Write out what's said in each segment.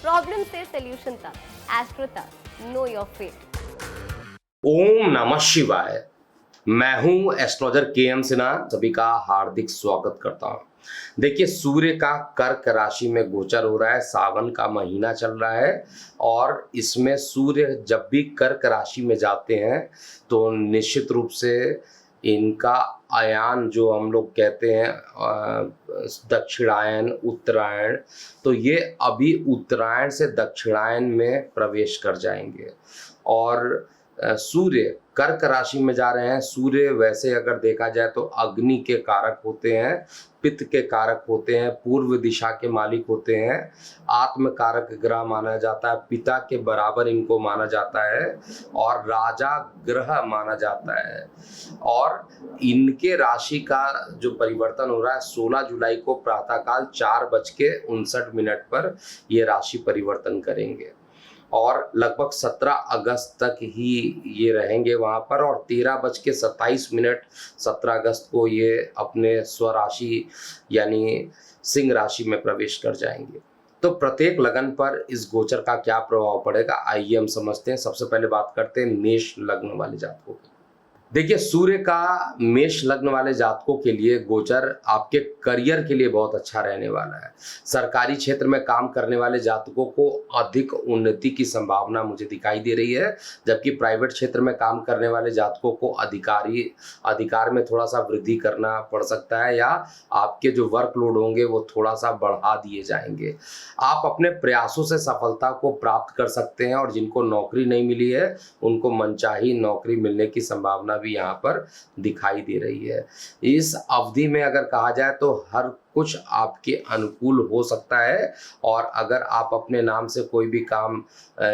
Problem से solution तक, astro तक, नो योर फेट। ओम नमः शिवाय। मैं हूं एस्ट्रोलॉजर के.एम. सिन्हा, सभी का हार्दिक स्वागत करता हूं। देखिए, सूर्य का कर्क राशि में गोचर हो रहा है। सावन का महीना चल रहा है और इसमें सूर्य जब भी कर्क राशि में जाते हैं तो निश्चित रूप से इनका आयान, जो हम लोग कहते हैं दक्षिणायन, उत्तरायण, तो ये अभी उत्तरायण से दक्षिणायन में प्रवेश कर जाएंगे। और सूर्य कर्क राशि में जा रहे हैं। सूर्य वैसे अगर देखा जाए तो अग्नि के कारक होते हैं, पित्त के कारक होते हैं, पूर्व दिशा के मालिक होते हैं, आत्म कारक ग्रह माना जाता है, पिता के बराबर इनको माना जाता है और राजा ग्रह माना जाता है। और इनके राशि का जो परिवर्तन हो रहा है 16 जुलाई को प्रातःकाल 4:59 पर ये राशि परिवर्तन करेंगे और लगभग 17 अगस्त तक ही ये रहेंगे वहाँ पर। और 13:27 17 अगस्त को ये अपने स्वराशि यानी सिंह राशि में प्रवेश कर जाएंगे। तो प्रत्येक लगन पर इस गोचर का क्या प्रभाव पड़ेगा, आइए हम समझते हैं। सबसे पहले बात करते हैं मेष लग्न वाले जातकों की। देखिए, सूर्य का मेष लग्न वाले जातकों के लिए गोचर आपके करियर के लिए बहुत अच्छा रहने वाला है। सरकारी क्षेत्र में काम करने वाले जातकों को अधिक उन्नति की संभावना मुझे दिखाई दे रही है, जबकि प्राइवेट क्षेत्र में काम करने वाले जातकों को अधिकार में थोड़ा सा वृद्धि करना पड़ सकता है या आपके जो वर्कलोड होंगे वो थोड़ा सा बढ़ा दिए जाएंगे। आप अपने प्रयासों से सफलता को प्राप्त कर सकते हैं और जिनको नौकरी नहीं मिली है उनको मनचाही नौकरी मिलने की संभावना भी यहाँ पर दिखाई दे रही है। इस अवधि में अगर कहा जाए तो हर कुछ आपके अनुकूल हो सकता है और अगर आप अपने नाम से कोई भी काम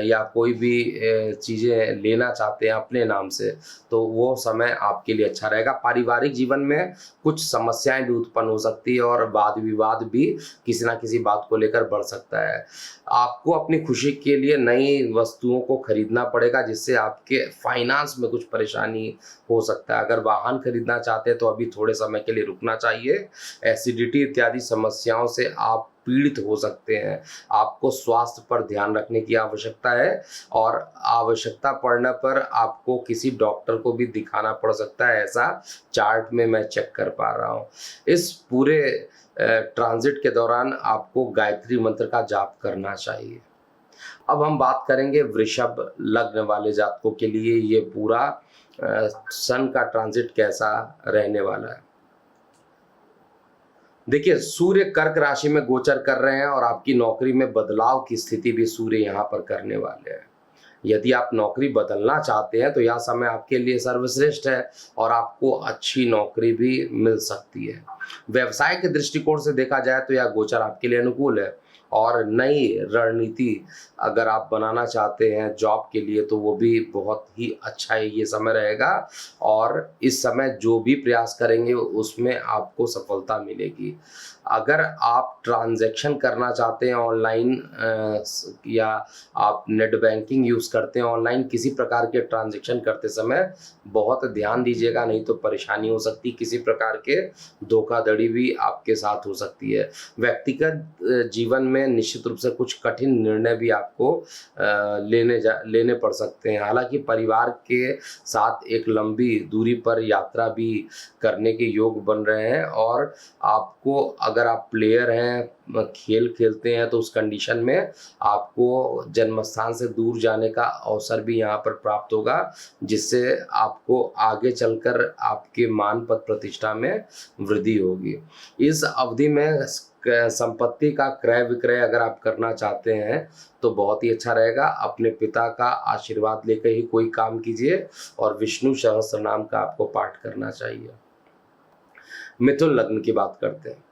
या कोई भी चीज़ें लेना चाहते हैं अपने नाम से, तो वो समय आपके लिए अच्छा रहेगा। पारिवारिक जीवन में कुछ समस्याएं भी उत्पन्न हो सकती है और वाद विवाद भी किसी ना किसी बात को लेकर बढ़ सकता है। आपको अपनी खुशी के लिए नई वस्तुओं को खरीदना पड़ेगा, जिससे आपके फाइनेंस में कुछ परेशानी हो सकता है। अगर वाहन खरीदना चाहते हैं तो अभी थोड़े समय के लिए रुकना चाहिए। एसिडिटी इत्यादि समस्याओं से आप पीड़ित हो सकते हैं। आपको स्वास्थ्य पर ध्यान रखने की आवश्यकता है और आवश्यकता पड़ने पर आपको किसी डॉक्टर को भी दिखाना पड़ सकता है, ऐसा चार्ट में मैं चेक कर पा रहा हूँ। इस पूरे ट्रांजिट के दौरान आपको गायत्री मंत्र का जाप करना चाहिए। अब हम बात करेंगे वृषभ लग्न वाले जातकों के लिए ये पूरा सन का ट्रांजिट कैसा रहने वाला है। देखिए, सूर्य कर्क राशि में गोचर कर रहे हैं और आपकी नौकरी में बदलाव की स्थिति भी सूर्य यहाँ पर करने वाले हैं। यदि आप नौकरी बदलना चाहते हैं तो यह समय आपके लिए सर्वश्रेष्ठ है और आपको अच्छी नौकरी भी मिल सकती है। व्यवसाय के दृष्टिकोण से देखा जाए तो यह गोचर आपके लिए अनुकूल है और नई रणनीति अगर आप बनाना चाहते हैं जॉब के लिए तो वो भी बहुत ही अच्छा है ये समय रहेगा और इस समय जो भी प्रयास करेंगे उसमें आपको सफलता मिलेगी। अगर आप ट्रांजैक्शन करना चाहते हैं ऑनलाइन या आप नेट बैंकिंग यूज़ करते हैं ऑनलाइन, किसी प्रकार के ट्रांजैक्शन करते समय बहुत ध्यान दीजिएगा, नहीं तो परेशानी हो सकती। किसी प्रकार के धोखाधड़ी भी आपके साथ हो सकती है। व्यक्तिगत जीवन में निश्चित रूप से कुछ कठिन निर्णय भी आपको लेने पड़ सकते हैं। हालांकि परिवार के साथ एक लंबी दूरी पर यात्रा भी करने के योग बन रहे हैं और आपको, अगर आप प्लेयर हैं, खेल खेलते हैं, तो उस कंडीशन में आपको जन्म स्थान से दूर जाने का अवसर भी यहाँ पर प्राप्त होगा, जिससे आपको आगे चलकर आपके मान पद प्रतिष्ठा में वृद्धि होगी। इस अवधि में संपत्ति का क्रय विक्रय अगर आप करना चाहते हैं तो बहुत ही अच्छा रहेगा। अपने पिता का आशीर्वाद लेकर ही कोई काम कीजिए और विष्णु सहस्त्र नाम का आपको पाठ करना चाहिए। मिथुन लग्न की बात करते हैं।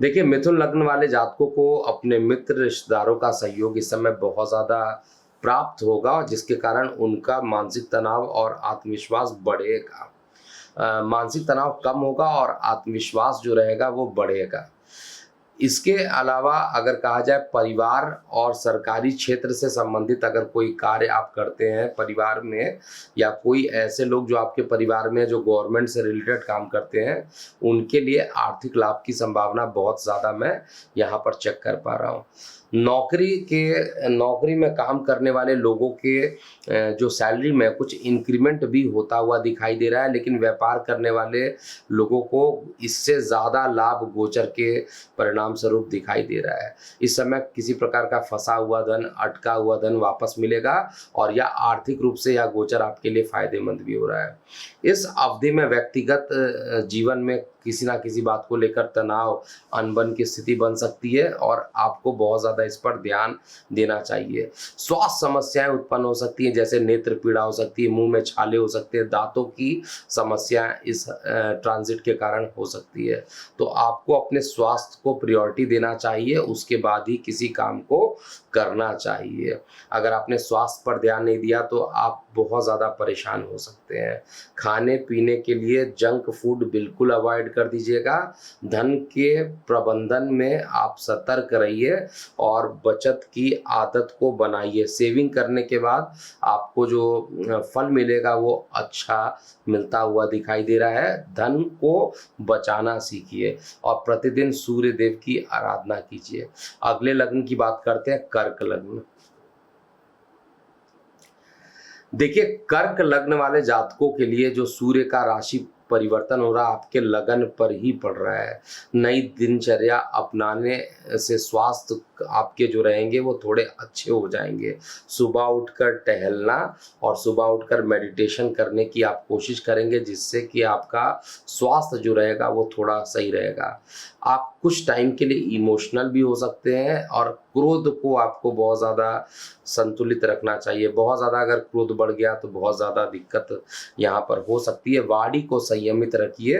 देखिए, मिथुन लग्न वाले जातकों को अपने मित्र रिश्तेदारों का सहयोग इस समय बहुत ज़्यादा प्राप्त होगा, जिसके कारण उनका मानसिक तनाव और आत्मविश्वास बढ़ेगा। मानसिक तनाव कम होगा और आत्मविश्वास जो रहेगा वो बढ़ेगा। इसके अलावा अगर कहा जाए परिवार और सरकारी क्षेत्र से संबंधित अगर कोई कार्य आप करते हैं परिवार में, या कोई ऐसे लोग जो आपके परिवार में जो गवर्नमेंट से रिलेटेड काम करते हैं, उनके लिए आर्थिक लाभ की संभावना बहुत ज़्यादा मैं यहाँ पर चेक कर पा रहा हूँ। नौकरी में काम करने वाले लोगों के जो सैलरी में कुछ इंक्रीमेंट भी होता हुआ दिखाई दे रहा है, लेकिन व्यापार करने वाले लोगों को इससे ज़्यादा लाभ गोचर के परिणाम स्वरूप दिखाई दे रहा है। इस समय किसी प्रकार का फंसा हुआ धन, अटका हुआ धन वापस मिलेगा, और यह आर्थिक रूप से यह गोचर आपके लिए फायदेमंद भी हो रहा है। इस अवधि में व्यक्तिगत जीवन में किसी ना किसी बात को लेकर तनाव, अनबन की स्थिति बन सकती है, और आपको बहुत ज़्यादा इस पर ध्यान देना चाहिए। स्वास्थ्य समस्याएं उत्पन्न हो सकती हैं, जैसे नेत्र पीड़ा हो सकती है, मुंह में छाले हो सकते हैं, दांतों की समस्याएं इस ट्रांजिट के कारण हो सकती है। तो आपको अपने स्वास्थ्य को प्रायोरिटी देना चाहिए, उसके बाद ही किसी काम को करना चाहिए। अगर आपने स्वास्थ्य पर ध्यान नहीं दिया तो आप बहुत ज़्यादा परेशान हो सकते हैं। खाने पीने के लिए जंक फूड बिल्कुल अवॉइड कर दीजिएगा। धन के प्रबंधन में आप सतर्क रहिए और बचत की आदत को बनाइए। सेविंग करने के बाद आपको जो फल मिलेगा वो अच्छा मिलता हुआ दिखाई दे रहा है। धन को बचाना सीखिए और प्रतिदिन सूर्य देव की आराधना कीजिए। अगले लग्न की बात करते हैं, कर्क लग्न। देखिए, कर्क लग्न वाले जातकों के लिए जो सूर्य का राशि परिवर्तन हो रहा आपके लगन पर ही पड़ रहा है। नई दिनचर्या अपनाने से स्वास्थ्य आपके जो रहेंगे वो थोड़े अच्छे हो जाएंगे। सुबह उठकर टहलना और सुबह उठकर मेडिटेशन करने की आप कोशिश करेंगे, जिससे कि आपका स्वास्थ्य जो रहेगा वो थोड़ा सही रहेगा। आप कुछ टाइम के लिए इमोशनल भी हो सकते हैं, और क्रोध को आपको बहुत ज़्यादा संतुलित रखना चाहिए। बहुत ज़्यादा अगर क्रोध बढ़ गया तो बहुत ज़्यादा दिक्कत यहाँ पर हो सकती है। वाणी को संयमित रखिए।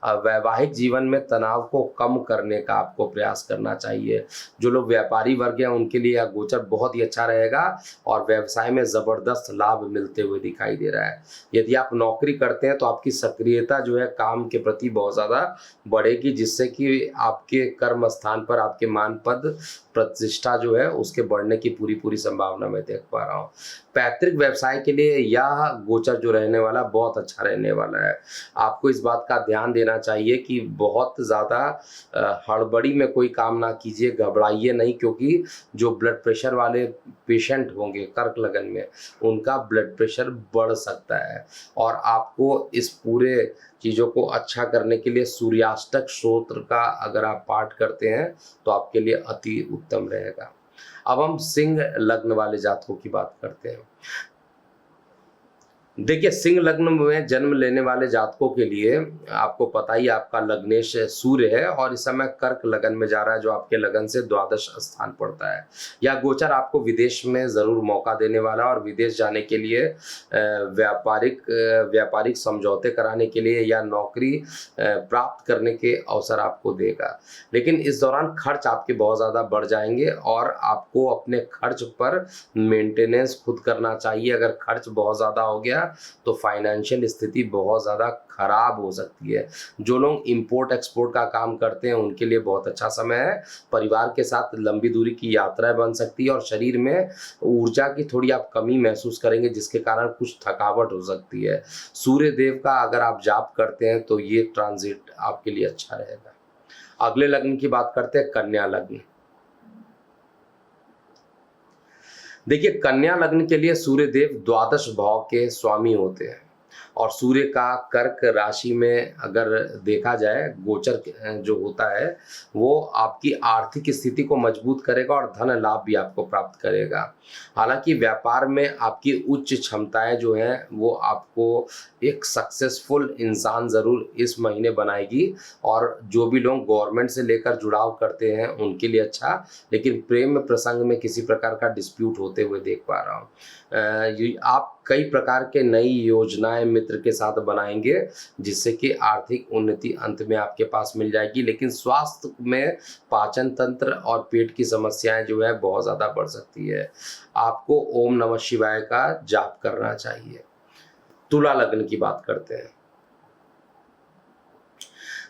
वैवाहिक जीवन में तनाव को कम करने का आपको प्रयास करना चाहिए। जो लोग व्यापारी वर्ग हैं उनके लिए यह गोचर बहुत ही अच्छा रहेगा, और व्यवसाय में ज़बरदस्त लाभ मिलते हुए दिखाई दे रहा है। यदि आप नौकरी करते हैं तो आपकी सक्रियता जो है काम के प्रति बहुत ज़्यादा बढ़ेगी, जिससे कि आपके कर्म स्थान पर आपके मान पद प्रतिष्ठा जो है उसके बढ़ने की पूरी संभावना मैं देख पा रहा हूँ। पैतृक व्यवसाय के लिए यह गोचर जो रहने वाला बहुत अच्छा रहने वाला है। आपको इस बात का ध्यान देना चाहिए कि बहुत ज़्यादा हड़बड़ी में कोई काम ना कीजिए, घबराइए नहीं, क्योंकि जो ब्लड प्रेशर वाले पेशेंट होंगे कर्क लगन में, उनका ब्लड प्रेशर बढ़ सकता है। और आपको इस पूरे चीज़ों को अच्छा करने के लिए सूर्याष्टक स्तोत्र का अगर आप पाठ करते हैं तो आपके लिए अति उत्तम रहेगा। अब हम सिंह लग्न वाले जातकों की बात करते हैं। देखिए, सिंह लग्न में जन्म लेने वाले जातकों के लिए आपको पता ही आपका लग्नेश सूर्य है, और इस समय कर्क लगन में जा रहा है, जो आपके लगन से द्वादश स्थान पड़ता है। यह गोचर आपको विदेश में ज़रूर मौका देने वाला है, और विदेश जाने के लिए व्यापारिक समझौते कराने के लिए या नौकरी प्राप्त करने के अवसर आपको देगा। लेकिन इस दौरान खर्च आपके बहुत ज़्यादा बढ़ जाएंगे, और आपको अपने खर्च पर मेंटेनेंस खुद करना चाहिए। अगर खर्च बहुत ज़्यादा हो गया तो फाइनेंशियल स्थिति बहुत ज़्यादा खराब हो सकती है। जो लोग इंपोर्ट एक्सपोर्ट का काम करते हैं उनके लिए बहुत अच्छा समय है। परिवार के साथ लंबी दूरी की यात्राएं बन सकती है, और शरीर में ऊर्जा की थोड़ी आप कमी महसूस करेंगे, जिसके कारण कुछ थकावट हो सकती है। सूर्य देव का अगर आप जाप करते हैं तो ये ट्रांजिट आपके लिए अच्छा रहेगा। अगले लग्न की बात करते हैं, कन्या लग्न। देखिए, कन्या लग्न के लिए सूर्य देव द्वादश भाव के स्वामी होते हैं, और सूर्य का कर्क राशि में अगर देखा जाए गोचर जो होता है वो आपकी आर्थिक स्थिति को मजबूत करेगा और धन लाभ भी आपको प्राप्त करेगा। हालांकि व्यापार में आपकी उच्च क्षमताएं जो हैं वो आपको एक सक्सेसफुल इंसान ज़रूर इस महीने बनाएगी, और जो भी लोग गवर्नमेंट से लेकर जुड़ाव करते हैं उनके लिए अच्छा। लेकिन प्रेम प्रसंग में किसी प्रकार का डिस्प्यूट होते हुए देख पा रहा हूँ। आप कई प्रकार के नई योजनाएं मित्र के साथ बनाएंगे, जिससे कि आर्थिक उन्नति अंत में आपके पास मिल जाएगी। लेकिन स्वास्थ्य में पाचन तंत्र और पेट की समस्याएं जो है बहुत ज़्यादा बढ़ सकती है। आपको ओम नमः शिवाय का जाप करना चाहिए। तुला लग्न की बात करते हैं।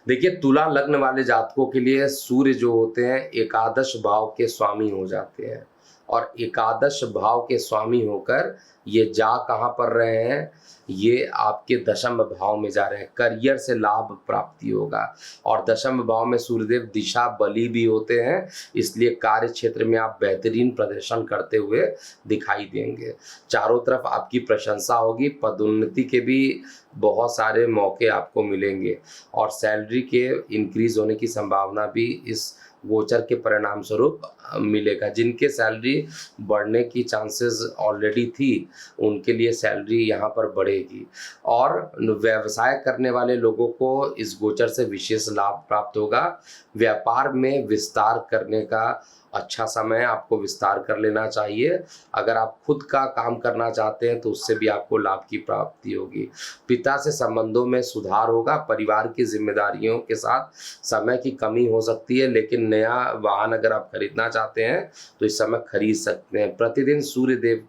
देखिए, तुला लग्न वाले जातकों के लिए सूर्य जो होते हैं एकादश भाव के स्वामी हो जाते हैं, और एकादश भाव के स्वामी होकर ये जा कहाँ पर रहे हैं, ये आपके दशम भाव में जा रहे हैं। करियर से लाभ प्राप्ति होगा, और दशम भाव में सूर्यदेव दिशा बली भी होते हैं, इसलिए कार्य क्षेत्र में आप बेहतरीन प्रदर्शन करते हुए दिखाई देंगे। चारों तरफ आपकी प्रशंसा होगी, पदोन्नति के भी बहुत सारे मौके आपको मिलेंगे, और सैलरी के इंक्रीज होने की संभावना भी इस गोचर के परिणाम स्वरूप मिलेगा। जिनके सैलरी बढ़ने की चांसेस ऑलरेडी थी, उनके लिए सैलरी यहाँ पर बढ़ेगी, और व्यवसाय करने वाले लोगों को इस गोचर से विशेष लाभ प्राप्त होगा। व्यापार में विस्तार करने का अच्छा समय, आपको विस्तार कर लेना चाहिए। अगर आप खुद का काम करना चाहते हैं तो उससे भी आपको लाभ की प्राप्ति होगी। पिता से संबंधों में सुधार होगा। परिवार की जिम्मेदारियों के साथ समय की कमी हो सकती है, लेकिन नया वाहन अगर आप खरीदना चाहते हैं तो इस समय खरीद सकते हैं। प्रतिदिन सूर्यदेव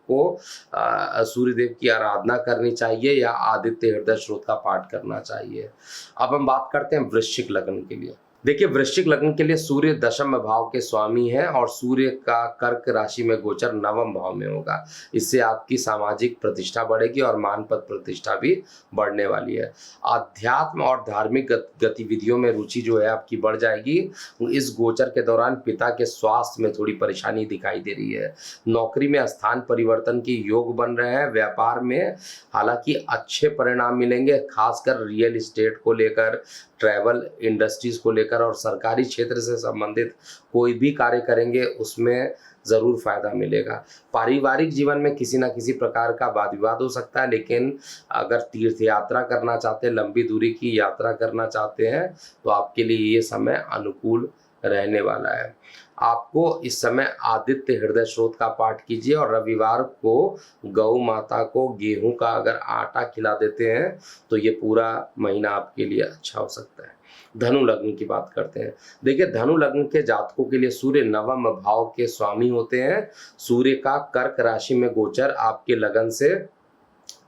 की आराधना करनी चाहिए या आदित्य हृदय स्रोत का पाठ करना चाहिए। अब हम बात करते हैं वृश्चिक लग्न के लिए। देखिए, वृश्चिक लग्न के लिए सूर्य दशम भाव के स्वामी है, और सूर्य का कर्क राशि में गोचर नवम भाव में होगा। इससे आपकी सामाजिक प्रतिष्ठा बढ़ेगी और मान पद प्रतिष्ठा भी बढ़ने वाली है। अध्यात्म और धार्मिक गतिविधियों में रुचि जो है आपकी बढ़ जाएगी। इस गोचर के दौरान पिता के स्वास्थ्य में थोड़ी परेशानी दिखाई दे रही है। नौकरी में स्थान परिवर्तन के योग बन रहे हैं। व्यापार में हालांकि अच्छे परिणाम मिलेंगे, खासकर रियल एस्टेट को लेकर, ट्रैवल इंडस्ट्रीज को लेकर, और सरकारी क्षेत्र से संबंधित कोई भी कार्य करेंगे उसमें ज़रूर फायदा मिलेगा। पारिवारिक जीवन में किसी न किसी प्रकार का वाद विवाद हो सकता है, लेकिन अगर तीर्थ यात्रा करना चाहते हैं, लंबी दूरी की यात्रा करना चाहते हैं, तो आपके लिए ये समय अनुकूल रहने वाला है। आपको इस समय आदित्य हृदय स्रोत का पाठ कीजिए, और रविवार को गौ माता को गेहूं का अगर आटा खिला देते हैं तो ये पूरा महीना आपके लिए अच्छा हो सकता है। धनु लग्न की बात करते हैं। देखिए, धनु लग्न के जातकों के लिए सूर्य नवम भाव के स्वामी होते हैं। सूर्य का कर्क राशि में गोचर आपके लगन से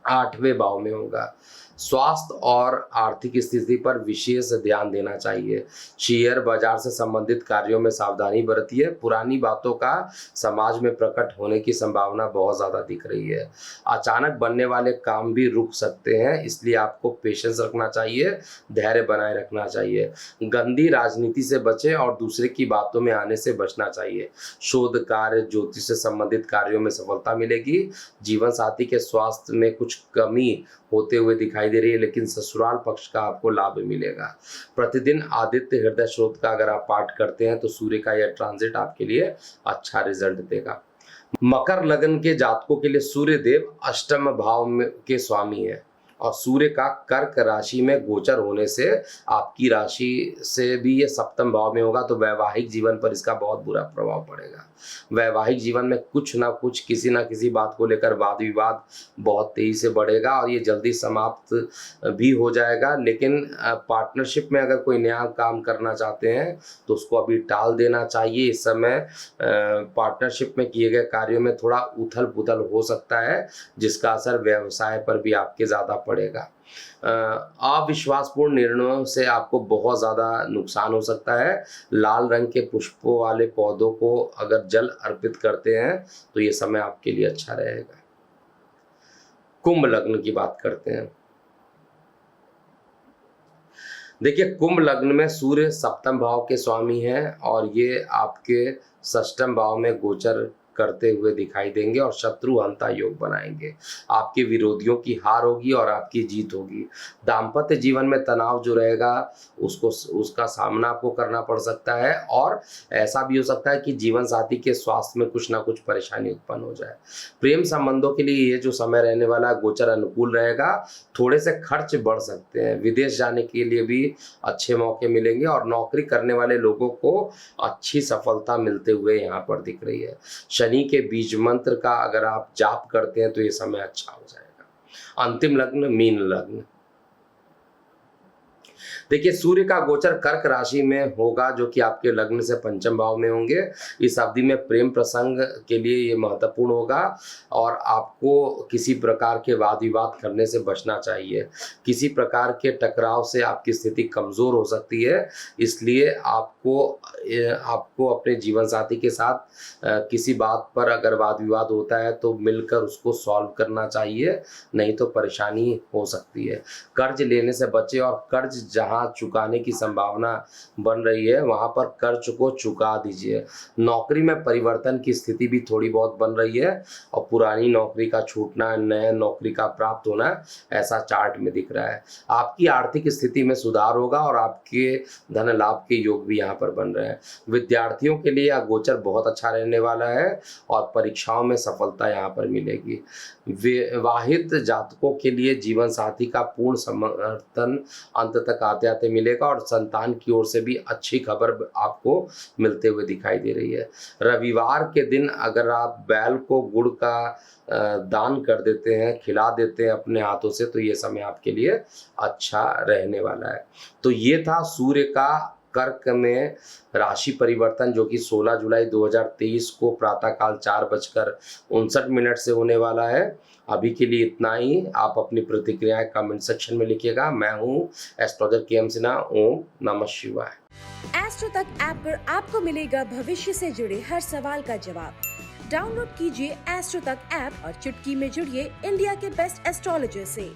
8वें भाव में होगा। स्वास्थ्य और आर्थिक स्थिति पर विशेष ध्यान देना चाहिए। शेयर बाजार से संबंधित कार्यों में सावधानी बरतिए। पुरानी बातों का समाज में प्रकट होने की संभावना बहुत ज़्यादा दिख रही है। अचानक बनने वाले काम भी रुक सकते हैं, इसलिए आपको पेशेंस रखना चाहिए, धैर्य बनाए रखना चाहिए। गंदी राजनीति से बचें और दूसरे की बातों में आने से बचना चाहिए। शोध कार्य, ज्योतिष से संबंधित कार्यों में सफलता मिलेगी। जीवन साथी के स्वास्थ्य में कुछ कमी होते हुए दिखाई दे रही है, लेकिन ससुराल पक्ष का आपको लाभ मिलेगा। प्रतिदिन आदित्य हृदय स्रोत का अगर आप पाठ करते हैं तो सूर्य का यह ट्रांजिट आपके लिए अच्छा रिजल्ट देगा। मकर लग्न के जातकों के लिए सूर्य देव अष्टम भाव में के स्वामी है, और सूर्य का कर्क राशि में गोचर होने से आपकी राशि से भी ये सप्तम भाव में होगा, तो वैवाहिक जीवन पर इसका बहुत बुरा प्रभाव पड़ेगा। वैवाहिक जीवन में कुछ ना कुछ, किसी ना किसी बात को लेकर वाद विवाद बहुत तेजी से बढ़ेगा, और ये जल्दी समाप्त भी हो जाएगा। लेकिन पार्टनरशिप में अगर कोई नया काम करना चाहते हैं तो उसको अभी टाल देना चाहिए। इस समय पार्टनरशिप में किए गए कार्यों में थोड़ा उथल पुथल हो सकता है, जिसका असर व्यवसाय पर भी आपके ज़्यादा पड़ेगा। अविश्वासपूर्ण निर्णयों से आपको बहुत ज़्यादा नुकसान हो सकता है। लाल रंग के पुष्पों वाले पौधों को अगर जल अर्पित करते हैं तो ये समय आपके लिए अच्छा रहेगा। कुंभ लग्न की बात करते हैं। देखिए, कुंभ लग्न में सूर्य सप्तम भाव के स्वामी हैं, और ये आपके षष्ठम भाव में गोचर करते हुए दिखाई देंगे, और शत्रु हंता योग बनाएंगे। आपके विरोधियों की हार होगी और आपकी जीत होगी। दाम्पत्य जीवन में तनाव जो रहेगा उसका सामना आपको करना पड़ सकता है, और ऐसा भी हो सकता है कि जीवन साथी के स्वास्थ्य में कुछ ना कुछ परेशानी उत्पन्न हो जाए। प्रेम संबंधों के लिए ये जो समय रहने वाला है गोचर अनुकूल रहेगा। थोड़े से खर्च बढ़ सकते हैं। विदेश जाने के लिए भी अच्छे मौके मिलेंगे, और नौकरी करने वाले लोगों को अच्छी सफलता मिलते हुए यहाँ पर दिख रही है। शनि के बीज मंत्र का अगर आप जाप करते हैं तो ये समय अच्छा हो जाएगा। अंतिम लग्न मीन लग्न। देखिए, सूर्य का गोचर कर्क राशि में होगा, जो कि आपके लग्न से पंचम भाव में होंगे। इस अवधि में प्रेम प्रसंग के लिए ये महत्वपूर्ण होगा और आपको किसी प्रकार के वाद विवाद करने से बचना चाहिए। किसी प्रकार के टकराव से आपकी स्थिति कमज़ोर हो सकती है, इसलिए आपको अपने जीवन साथी के साथ किसी बात पर अगर वाद विवाद होता है तो मिलकर उसको सॉल्व करना चाहिए, नहीं तो परेशानी हो सकती है। कर्ज लेने से बचें और कर्ज जहां चुकाने की संभावना बन रही है वहां पर कर्ज को चुका दीजिए। नौकरी में परिवर्तन की स्थिति भी थोड़ी बहुत बन रही है और पुरानी नौकरी का छूटना, नया नौकरी का प्राप्त होना, ऐसा चार्ट में दिख रहा है। आपकी आर्थिक स्थिति में सुधार होगा और आपके धन लाभ के योग भी यहाँ पर बन रहे हैं। विद्यार्थियों के लिए यह गोचर बहुत अच्छा रहने वाला है और परीक्षाओं में सफलता यहाँ पर मिलेगी। विवाहित जातकों के लिए जीवन साथी का पूर्ण समर्थन अंत तक आते आते मिलेगा और संतान की ओर से भी अच्छी खबर आपको मिलते हुए दिखाई दे रही है। रविवार के दिन अगर आप बैल को गुड़ का दान कर देते हैं, खिला देते हैं अपने हाथों से, तो ये समय आपके लिए अच्छा रहने वाला है। तो ये था सूर्य का कर्क में राशि परिवर्तन, जो कि 16 जुलाई 2023 को प्रातःकाल 4:59 से होने वाला है। अभी के लिए इतना ही। आप अपनी प्रतिक्रियाएं कमेंट सेक्शन में लिखिएगा। मैं हूं एस्ट्रोलॉजर के.एम. सिन्हा। ओम नमः शिवाय। एस्ट्रो तक ऐप पर आपको मिलेगा भविष्य से जुड़े हर सवाल का जवाब। डाउनलोड कीजिए एस्ट्रो तक ऐप और चुटकी में जुड़िए इंडिया के बेस्ट एस्ट्रोलॉजर से।